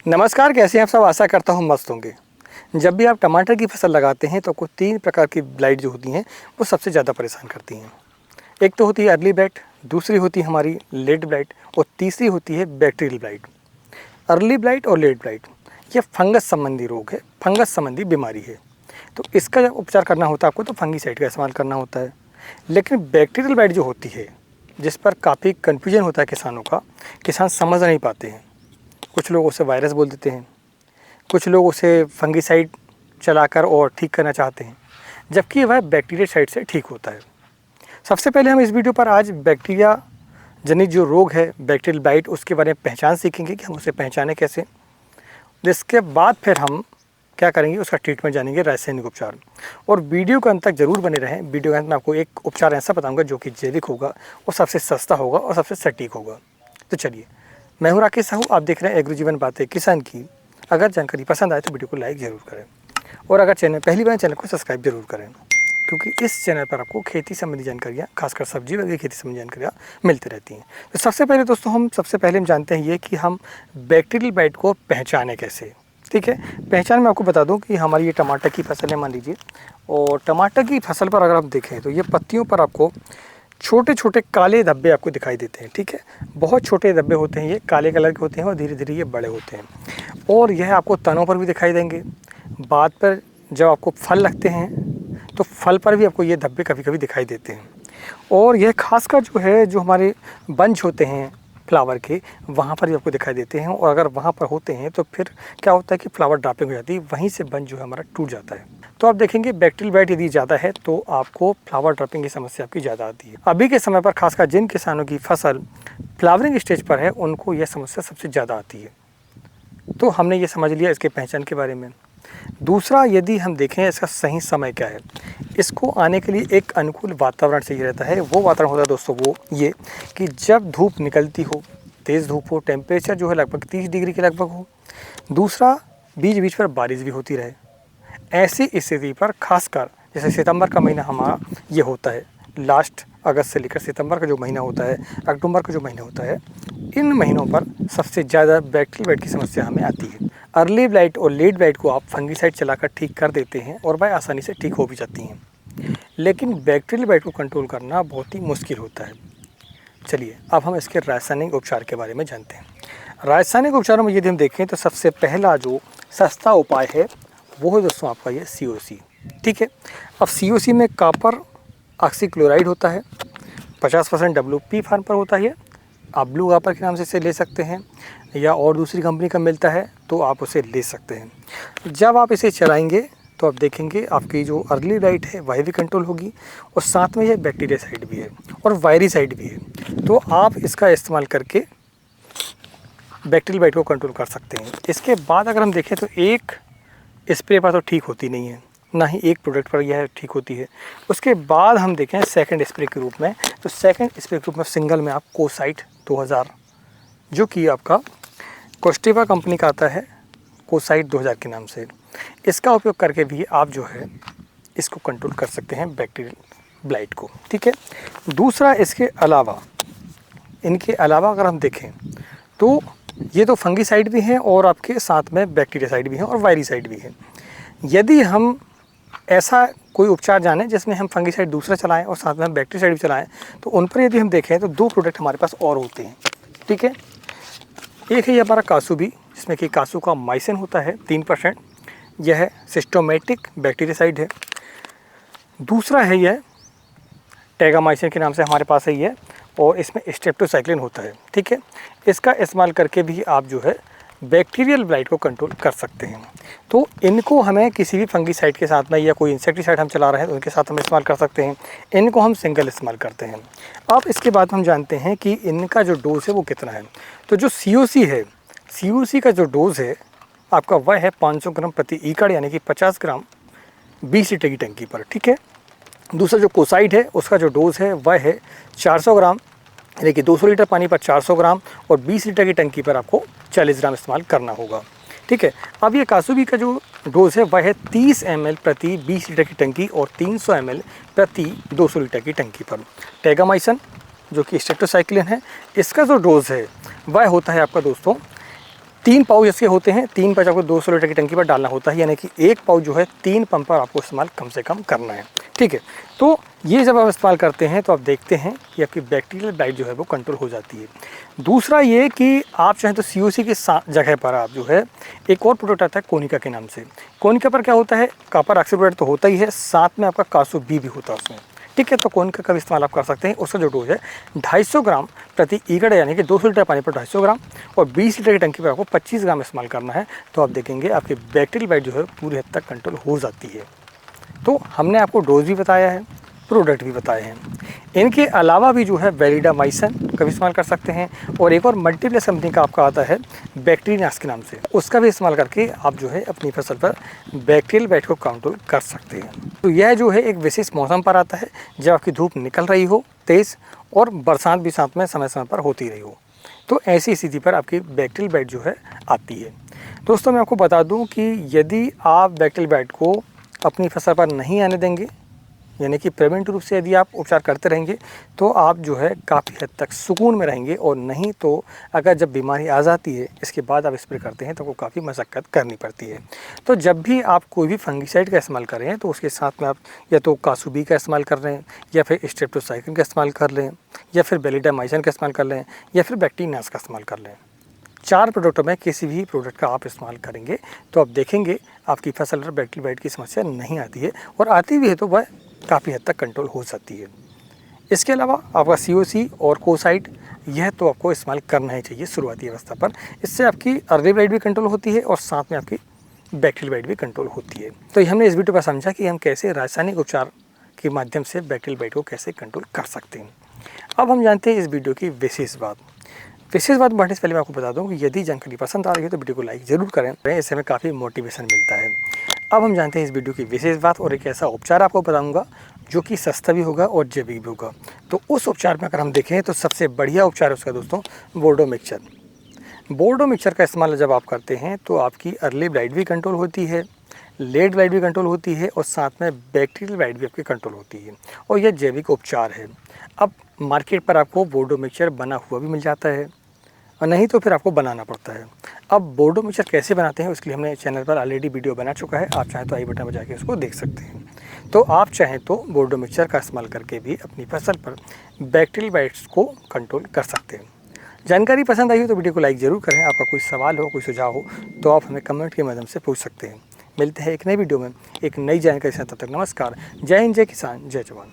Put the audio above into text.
नमस्कार, कैसे हैं आप सब। आशा करता हूँ मस्त होंगे। जब भी आप टमाटर की फसल लगाते हैं तो आपको 3 प्रकार की ब्लाइट जो होती हैं वो सबसे ज़्यादा परेशान करती हैं। एक तो होती है अर्ली ब्लाइट, दूसरी होती है हमारी लेट ब्लाइट और तीसरी होती है बैक्टीरियल ब्लाइट। अर्ली ब्लाइट और लेट ब्लाइट ये फंगस संबंधी रोग है, फंगस संबंधी बीमारी है। तो इसका जब उपचार करना होता है आपको तो फंगीसाइड का इस्तेमाल करना होता है। लेकिन बैक्टीरियल ब्लाइट जो होती है, जिस पर काफ़ी कन्फ्यूजन होता है किसानों का, किसान समझ नहीं पाते हैं। कुछ लोग उसे वायरस बोल देते हैं, कुछ लोग उसे फंगीसाइड चलाकर और ठीक करना चाहते हैं, जबकि वह बैक्टीरिया साइड से ठीक होता है। सबसे पहले हम इस वीडियो पर आज बैक्टीरिया जनित जो रोग है बैक्टीरियल ब्लाइट, उसके बारे में पहचान सीखेंगे कि हम उसे पहचानें कैसे। जिसके बाद फिर हम क्या करेंगे, उसका ट्रीटमेंट जानेंगे, रासायनिक उपचार। और वीडियो के अंत तक जरूर बने रहें। वीडियो के अंत में आपको एक उपचार ऐसा बताऊंगा जो कि जैविक होगा और सबसे सस्ता होगा और सबसे सटीक होगा। तो चलिए, मैं हूँ राकेश साहू, आप देख रहे हैं एग्रो जीवन बातें किसान की। अगर जानकारी पसंद आए तो वीडियो को लाइक ज़रूर करें और अगर चैनल पहली बार चैनल को सब्सक्राइब जरूर करें, क्योंकि इस चैनल पर आपको खेती संबंधी जानकारियाँ, खासकर सब्जी वगैरह खेती संबंधी जानकारियाँ मिलती रहती हैं। तो सबसे पहले दोस्तों हम जानते हैं ये कि हम बैक्टीरियल ब्लाइट को पहचानें कैसे। ठीक है, पहचान मैं आपको बता दूं कि हमारी ये टमाटर की फसल है मान लीजिए, और टमाटर की फसल पर अगर आप देखें तो ये पत्तियों पर आपको छोटे छोटे काले धब्बे आपको दिखाई देते हैं। ठीक है, बहुत छोटे धब्बे होते हैं, ये काले कलर के होते हैं और धीरे धीरे ये बड़े होते हैं। और यह आपको तनों पर भी दिखाई देंगे। बाद पर जब आपको फल लगते हैं तो फल पर भी आपको ये धब्बे कभी कभी दिखाई देते हैं। और यह खासकर जो है, जो हमारे बंच होते हैं फ्लावर के, वहाँ पर भी आपको दिखाई देते हैं। और अगर वहाँ पर होते हैं तो फिर क्या होता है कि फ्लावर ड्रॉपिंग हो जाती है, वहीं से बंच जो है हमारा टूट जाता है। तो आप देखेंगे बैक्टीरियल ब्लाइट यदि ज़्यादा है तो आपको फ्लावर ड्रॉपिंग की समस्या आपकी ज़्यादा आती है। अभी के समय पर खासकर जिन किसानों की फसल फ्लावरिंग स्टेज पर है उनको यह समस्या सबसे ज़्यादा आती है। तो हमने ये समझ लिया इसके पहचान के बारे में। दूसरा, यदि हम देखें इसका सही समय क्या है, इसको आने के लिए एक अनुकूल वातावरण चाहिए रहता है। वो वातावरण होता है दोस्तों वो ये कि जब धूप निकलती हो, तेज़ धूप हो, टेम्परेचर जो है लगभग 30 डिग्री के लगभग हो। दूसरा, बीच बीच पर बारिश भी होती रहे। ऐसी स्थिति पर खासकर जैसे सितंबर का महीना हमारा ये होता है, लास्ट अगस्त से लेकर सितंबर का जो महीना होता है, अक्टूबर का जो महीना होता है, इन महीनों पर सबसे ज़्यादा बैक्टीरियल ब्लाइट की समस्या हमें आती है। अर्ली ब्लाइट और लेट ब्लाइट को आप फंगीसाइड चलाकर ठीक कर देते हैं और वह आसानी से ठीक हो भी जाती हैं, लेकिन बैक्टीरियल ब्लाइट को कंट्रोल करना बहुत ही मुश्किल होता है। चलिए अब हम इसके रासायनिक उपचार के बारे में जानते हैं। रासायनिक उपचारों में यदि हम देखें तो सबसे पहला जो सस्ता उपाय है वो है दोस्तों आपका ये COC। ठीक है, अब COC में कॉपर ऑक्सीक्लोराइड होता है, 50% WP फार्म पर होता है। आप ब्लू कॉपर के नाम से इसे ले सकते हैं या और दूसरी कंपनी का मिलता है तो आप उसे ले सकते हैं। जब आप इसे चलाएंगे तो आप देखेंगे आपकी जो अर्ली ब्लाइट है वह भी कंट्रोल होगी और साथ में यह बैक्टीरिया साइड भी है और वायरिसाइड भी है। तो आप इसका इस्तेमाल करके बैक्टीरियल ब्लाइट को कंट्रोल कर सकते हैं। इसके बाद अगर हम देखें तो एक स्प्रे पर तो ठीक होती नहीं है, ना ही एक प्रोडक्ट पर यह ठीक होती है। उसके बाद हम देखें सेकंड स्प्रे के रूप में, तो सेकंड स्प्रे के रूप में सिंगल में आप कोसाइट 2000 जो कि आपका कोस्टेवा कंपनी का आता है, कोसाइट 2000 के नाम से, इसका उपयोग करके भी आप जो है इसको कंट्रोल कर सकते हैं बैक्टीरियल ब्लाइट को। ठीक है, दूसरा इनके अलावा अगर हम देखें तो ये तो फंगीसाइड भी हैं और आपके साथ में बैक्टीरिया साइड भी हैं और वायरिसाइड भी हैं। यदि हम ऐसा कोई उपचार जानें जिसमें हम फंगीसाइड दूसरा चलाएं और साथ में हम बैक्टीरियासाइड भी चलाएं, तो उन पर यदि हम देखें तो 2 प्रोडक्ट हमारे पास और होते हैं। ठीक है, एक है ये हमारा कासुबी, जिसमें कि कासू का माइसिन होता है 3%, यह सिस्टोमेटिक बैक्टीरियासाइड है। दूसरा है यह टैगामाइसिन के नाम से हमारे पास है ये, और इसमें स्ट्रेप्टोसाइक्लिन होता है। ठीक है, इसका इस्तेमाल करके भी आप जो है बैक्टीरियल ब्लाइट को कंट्रोल कर सकते हैं। तो इनको हमें किसी भी फंगीसाइड के साथ में या कोई इंसेक्टिसाइड हम चला रहे हैं तो उनके साथ हम इस्तेमाल कर सकते हैं। इनको हम सिंगल इस्तेमाल करते हैं। अब इसके बाद हम जानते हैं कि इनका जो डोज़ है वो कितना है। तो जो COC है, COC का जो डोज़ है आपका वह है 500 ग्राम प्रति एकड़, यानी कि 50 ग्राम 20 लीटर की टंकी पर। ठीक है, दूसरा जो कोसाइड है उसका जो डोज़ है वह है 400 ग्राम, यानी कि 200 लीटर पानी पर 400 ग्राम और 20 लीटर की टंकी पर आपको 40 ग्राम इस्तेमाल करना होगा। ठीक है, अब ये कासुबी का जो डोज़ है वह है 30 ml प्रति 20 लीटर की टंकी और 300 ml प्रति 200 लीटर की टंकी पर। टैगामाइसिन जो कि स्ट्रेप्टोसाइक्लिन है, इसका जो डोज़ है वह होता है आपका दोस्तों 3 पाउच इसके होते हैं। 3 पाउच आपको 200 लीटर की टंकी पर डालना होता है, यानी कि 1 पाउच जो है 3 पंप पर आपको इस्तेमाल कम से कम करना है। ठीक है, तो ये जब आप इस्तेमाल करते हैं तो आप देखते हैं कि आपकी बैक्टीरियल ब्लाइट जो है वो कंट्रोल हो जाती है। दूसरा ये कि आप चाहें तो COC की जगह पर आप जो है एक और प्रोडक्ट आता है कोनिका के नाम से। कोनिका पर क्या होता है, कॉपर ऑक्सीक्लोराइड तो होता ही है, साथ में आपका कासो बी भी होता है उसमें। ठीक है, तो कोनिका का भी इस्तेमाल आप कर सकते हैं। उसका जो डोज है 250 ग्राम प्रति एकड़, यानी कि 200 लीटर पानी पर 250 ग्राम, और 20 लीटर की टंकी पर आपको 25 ग्राम इस्तेमाल करना है। तो आप देखेंगे आपकी बैक्टीरियल ब्लाइट जो है पूरी हद तक कंट्रोल हो जाती है। तो हमने आपको डोज भी बताया है, प्रोडक्ट भी बताए हैं। इनके अलावा भी जो है वैलिडामाइसिन का भी इस्तेमाल कर सकते हैं, और एक और मल्टीप्लेक्स कंपनी का आपका आता है बैक्टीरियास के नाम से, उसका भी इस्तेमाल करके आप जो है अपनी फसल पर बैक्टीरियल ब्लाइट को कंट्रोल कर सकते हैं। तो यह जो है एक विशेष मौसम पर आता है जब आपकी धूप निकल रही हो तेज़, और बरसात भी साथ में समय समय पर होती रही हो, तो ऐसी स्थिति पर आपकी बैक्टीरियल ब्लाइट जो है आती है। दोस्तों, मैं आपको बता दूं कि यदि आप बैक्टीरियल ब्लाइट को अपनी फसल पर नहीं आने देंगे, यानी कि प्रिवेंटिव रूप से यदि आप उपचार करते रहेंगे, तो आप जो है काफ़ी हद तक सुकून में रहेंगे। और नहीं तो अगर जब बीमारी आ जाती है इसके बाद आप स्प्रे करते हैं तो वो काफ़ी मशक्क़त करनी पड़ती है। तो जब भी आप कोई भी फंगिसाइड का इस्तेमाल कर रहे हैं तो उसके साथ में आप या तो कासुबी का इस्तेमाल कर रहे हैं, या फिर स्ट्रेप्टोसाइक्लिन का इस्तेमाल कर लें, या फिर वैलिडामाइसिन का इस्तेमाल कर लें, या फिर बैक्टीरियास का इस्तेमाल कर लें। 4 प्रोडक्टों में किसी भी प्रोडक्ट का आप इस्तेमाल करेंगे तो आप देखेंगे आपकी फसल पर बैक्टीरियल ब्लाइट की समस्या नहीं आती है, और आती भी है तो वह काफ़ी हद तक कंट्रोल हो सकती है। इसके अलावा आपका COC और कोसाइड, यह तो आपको इस्तेमाल करना ही चाहिए शुरुआती अवस्था पर। इससे आपकी अर्ली ब्लाइट भी कंट्रोल होती है और साथ में आपकी बैक्टीरियल ब्लाइट भी कंट्रोल होती है। तो हमने इस वीडियो पर समझा कि हम कैसे रासायनिक उपचार के माध्यम से बैक्टीरियल ब्लाइट को कैसे कंट्रोल कर सकते हैं। अब हम जानते हैं इस वीडियो की विशेष बात बढ़ने से पहले मैं आपको बता दूं कि यदि जानकारी पसंद आ रही है तो वीडियो को लाइक ज़रूर करें, इससे हमें काफ़ी मोटिवेशन मिलता है। अब हम जानते हैं इस वीडियो की विशेष बात, और एक ऐसा उपचार आपको बताऊंगा जो कि सस्ता भी होगा और जैविक भी होगा। तो उस उपचार में अगर हम देखें तो सबसे बढ़िया उपचार है उसका दोस्तों बोर्डो मिक्सचर। बोर्डो मिक्सचर का इस्तेमाल जब आप करते हैं तो आपकी अर्ली ब्लाइट भी कंट्रोल होती है, लेट ब्लाइट भी कंट्रोल होती है, और साथ में बैक्टीरियल ब्लाइट भी आपकी कंट्रोल होती है, और यह जैविक उपचार है। अब मार्केट पर आपको बोर्डो मिक्सचर बना हुआ भी मिल जाता है, और नहीं तो फिर आपको बनाना पड़ता है। अब बोर्डो मिक्सचर कैसे बनाते हैं उसके लिए हमने चैनल पर ऑलरेडी वीडियो बना चुका है, आप चाहें तो आई बटन पर जाके उसको देख सकते हैं। तो आप चाहें तो बोर्डो मिक्सचर का इस्तेमाल करके भी अपनी फसल पर बैक्टीरियल ब्लाइट्स को कंट्रोल कर सकते हैं। जानकारी पसंद आई हो तो वीडियो को लाइक ज़रूर करें। आपका कोई सवाल हो, कोई सुझाव हो तो आप हमें कमेंट के माध्यम से पूछ सकते हैं। मिलते हैं एक नई वीडियो में एक नई जानकारी के साथ। तब तक नमस्कार। जय हिंद, जय किसान, जय जवान।